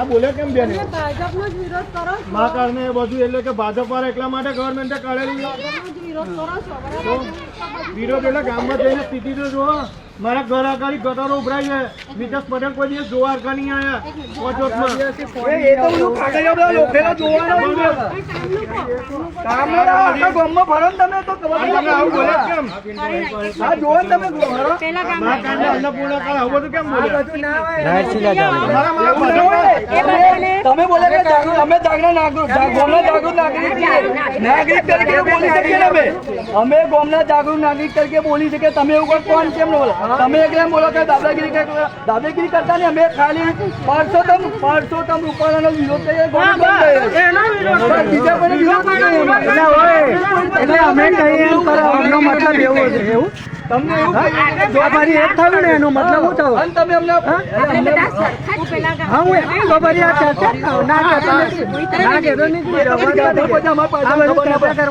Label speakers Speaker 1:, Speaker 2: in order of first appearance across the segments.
Speaker 1: બોલે કેમ બેન મા કારણે એ બધું એટલે કે ભાજપ વાળા એટલા માટે ગવર્મેન્ટે કાઢેલું વિરોધ એટલે ગામમાં જઈને સ્થિતિ તો જુઓ મારા ઘર આગળ ગટરો ઉભરાઈ છે નીતિશ પટેલ કોઈ દિવસ જોવા હરકા નહીં આવ્યા
Speaker 2: તમે બોલે અમે જાગૃત નાગરિક તરીકે બોલી શકીએ ને અમે ગામના જાગૃત નાગરિક તરીકે બોલી શકીએ તમે એવું કોણ કેમ બોલો તમે એકદમ બોલો કે દાદાગીરી કરતા ને અમે ખાલી પરસોત્તમ રૂપાલાનો વિરોધ કરીએ એટલે અમે કહીએ એનો મતલબ એવું તમને ગોભારી એક થયું ને એનો મતલબ શું થયું અને તમે અમને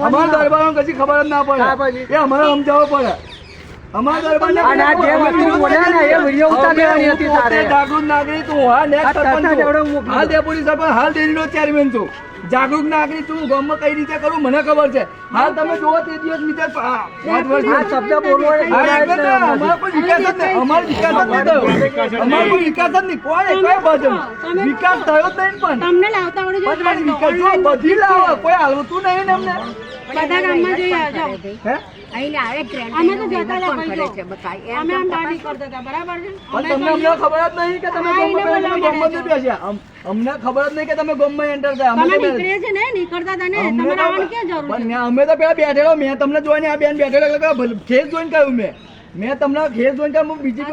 Speaker 2: અમારા દરબાર કશી ખબર જ ના પડે એ અમારે સમજાવવો પડે અમારા દરબાર જાગૃત નાગરિક તું હાલ ડેપ્યુટી સરપંચ હાલ ડેરીનો ચેરમેન છું જાગૃત નાગરિક તું ગામમાં કઈ રીતે કરું મને ખબર છે હાલ તમે જોવો તે દિવસ શબ્દ બોલવો અમારો કોઈ વિકાસ જ નહીં અમારો વિકાસ જ નહીં થયો અમારો કોઈ વિકાસ જ નહીં કોઈ વિકાસ થયો જ નહીં પણ તમને લાવતા બધી લાવો કોઈ હાલતું નહીં ને અમને
Speaker 3: બધા ગામમાં જઈ આવજો અહીં આવે ટ્રેન અમે તો જતા હતા અમે આમ ગાડી કરતા હતા બરાબર છે
Speaker 2: તમને અમને ખબર જ નહીં કે તમે ગામમાં બેસ્યા અમને ખબર જ નહીં કે તમે ગામમાં એન્ટર થયા
Speaker 3: અમે નીકળે છે ને નીકળતા હતા ને તમારે આવવાની ક્યાં જરૂર છે
Speaker 2: અમે તો પેલા બેઠેલો મેં તમને જોઈને આ બેન બેઠેલો એટલે ખેસ જોઈને કહ્યું મેં તમને ખેસ જોઈને કહ્યું બીજી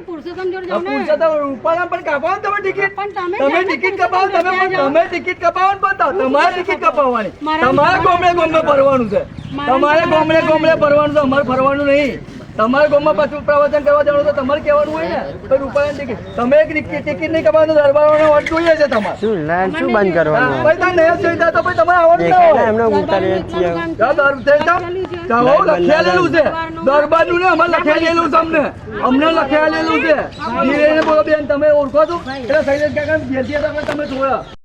Speaker 3: પુરુષોત્તમ જોડે જાવ ને
Speaker 2: પુરુષોત્તમ રૂપાલા પણ કાપાવો તમે ટિકિટ તમે ટિકિટ કપાવો તમે ટિકિટ કપાવો પણ તમારે ટિકિટ કપાવવાની તમારે ગોમડે ભરવાનું છે તમારે ગોમડે ભરવાનું છે અમારે ફરવાનું નહીં તમારે ગામમાં પાછું પ્રવચન કરવા જવાનું તો તમારે કહેવાનું હોય ને તો રૂપાલાની ટિકિટ તમે એક ટિકિટ નહીં કપાવવાનું દરબારોનો વોટ જોઈએ છે તમારે
Speaker 4: શું બંધ કરવાનું
Speaker 2: ભાઈ તમે નહીં જોઈતા તો ભાઈ તમારે આવવાનું ના હોય લખેલું છે દરબારનું ને અમારે લખેલું છે અમને લખેલું છે બોલો બેન તમે ઓળખો છો એટલે શૈલેષ કાકા બેસી હતા તમે જોયા